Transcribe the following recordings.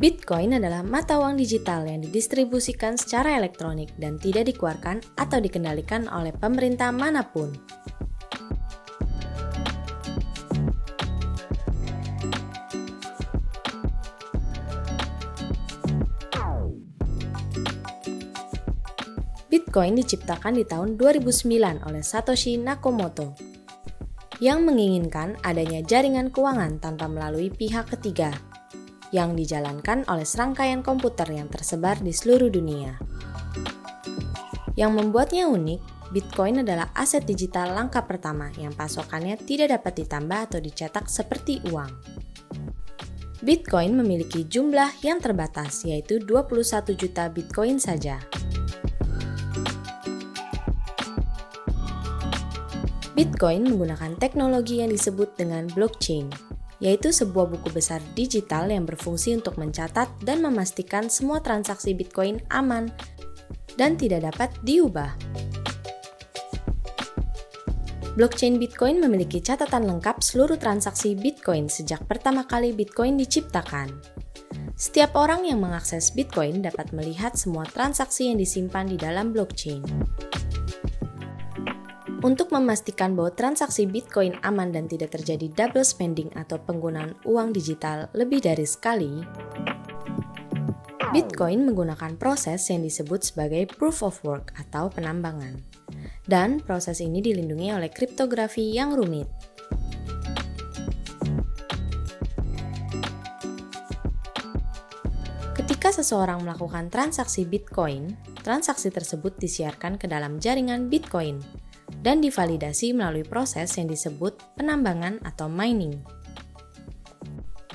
Bitcoin adalah mata uang digital yang didistribusikan secara elektronik dan tidak dikeluarkan atau dikendalikan oleh pemerintah manapun. Bitcoin diciptakan di tahun 2009 oleh Satoshi Nakamoto yang menginginkan adanya jaringan keuangan tanpa melalui pihak ketiga yang dijalankan oleh serangkaian komputer yang tersebar di seluruh dunia. Yang membuatnya unik, Bitcoin adalah aset digital langka pertama yang pasokannya tidak dapat ditambah atau dicetak seperti uang. Bitcoin memiliki jumlah yang terbatas, yaitu 21 juta Bitcoin saja. Bitcoin menggunakan teknologi yang disebut dengan blockchain, yaitu sebuah buku besar digital yang berfungsi untuk mencatat dan memastikan semua transaksi Bitcoin aman dan tidak dapat diubah. Blockchain Bitcoin memiliki catatan lengkap seluruh transaksi Bitcoin sejak pertama kali Bitcoin diciptakan. Setiap orang yang mengakses Bitcoin dapat melihat semua transaksi yang disimpan di dalam blockchain. Untuk memastikan bahwa transaksi Bitcoin aman dan tidak terjadi double spending atau penggunaan uang digital lebih dari sekali, Bitcoin menggunakan proses yang disebut sebagai Proof of Work atau penambangan. Dan proses ini dilindungi oleh kriptografi yang rumit. Ketika seseorang melakukan transaksi Bitcoin, transaksi tersebut disiarkan ke dalam jaringan Bitcoin dan divalidasi melalui proses yang disebut penambangan atau mining.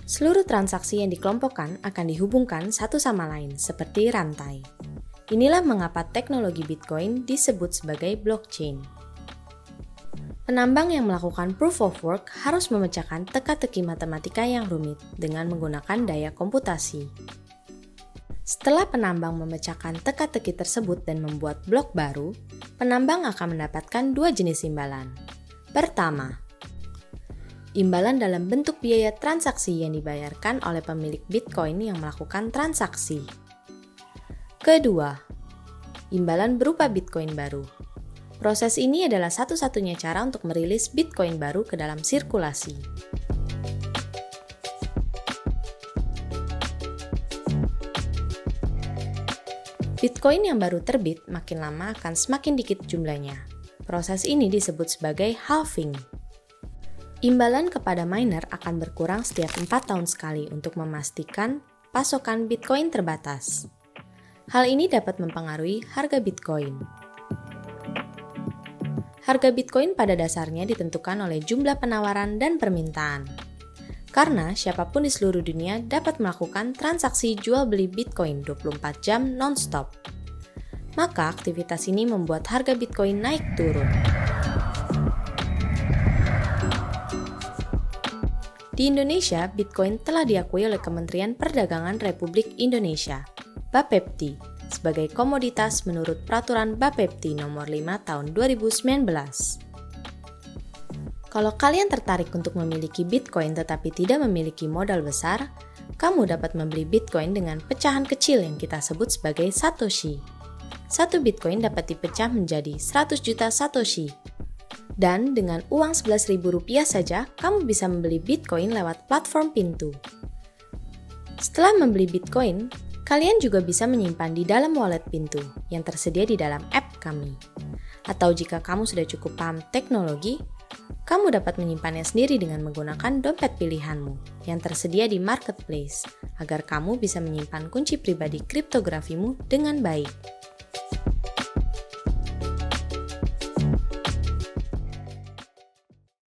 Seluruh transaksi yang dikelompokkan akan dihubungkan satu sama lain seperti rantai. Inilah mengapa teknologi Bitcoin disebut sebagai blockchain. Penambang yang melakukan proof of work harus memecahkan teka-teki matematika yang rumit dengan menggunakan daya komputasi. Setelah penambang memecahkan teka-teki tersebut dan membuat blok baru, penambang akan mendapatkan dua jenis imbalan. Pertama, imbalan dalam bentuk biaya transaksi yang dibayarkan oleh pemilik Bitcoin yang melakukan transaksi. Kedua, imbalan berupa Bitcoin baru. Proses ini adalah satu-satunya cara untuk merilis Bitcoin baru ke dalam sirkulasi. Bitcoin yang baru terbit makin lama akan semakin dikit jumlahnya. Proses ini disebut sebagai halving. Imbalan kepada miner akan berkurang setiap 4 tahun sekali untuk memastikan pasokan Bitcoin terbatas. Hal ini dapat mempengaruhi harga Bitcoin. Harga Bitcoin pada dasarnya ditentukan oleh jumlah penawaran dan permintaan. Karena siapapun di seluruh dunia dapat melakukan transaksi jual beli Bitcoin 24 jam non-stop. Maka aktivitas ini membuat harga Bitcoin naik turun. Di Indonesia, Bitcoin telah diakui oleh Kementerian Perdagangan Republik Indonesia, Bapepti, sebagai komoditas menurut Peraturan Bapepti Nomor 5 Tahun 2019. Kalau kalian tertarik untuk memiliki Bitcoin tetapi tidak memiliki modal besar, kamu dapat membeli Bitcoin dengan pecahan kecil yang kita sebut sebagai Satoshi. Satu Bitcoin dapat dipecah menjadi 100 juta Satoshi. Dan dengan uang Rp11.000 saja, kamu bisa membeli Bitcoin lewat platform Pintu. Setelah membeli Bitcoin, kalian juga bisa menyimpan di dalam wallet Pintu yang tersedia di dalam app kami. Atau jika kamu sudah cukup paham teknologi, kamu dapat menyimpannya sendiri dengan menggunakan dompet pilihanmu yang tersedia di marketplace agar kamu bisa menyimpan kunci pribadi kriptografimu dengan baik.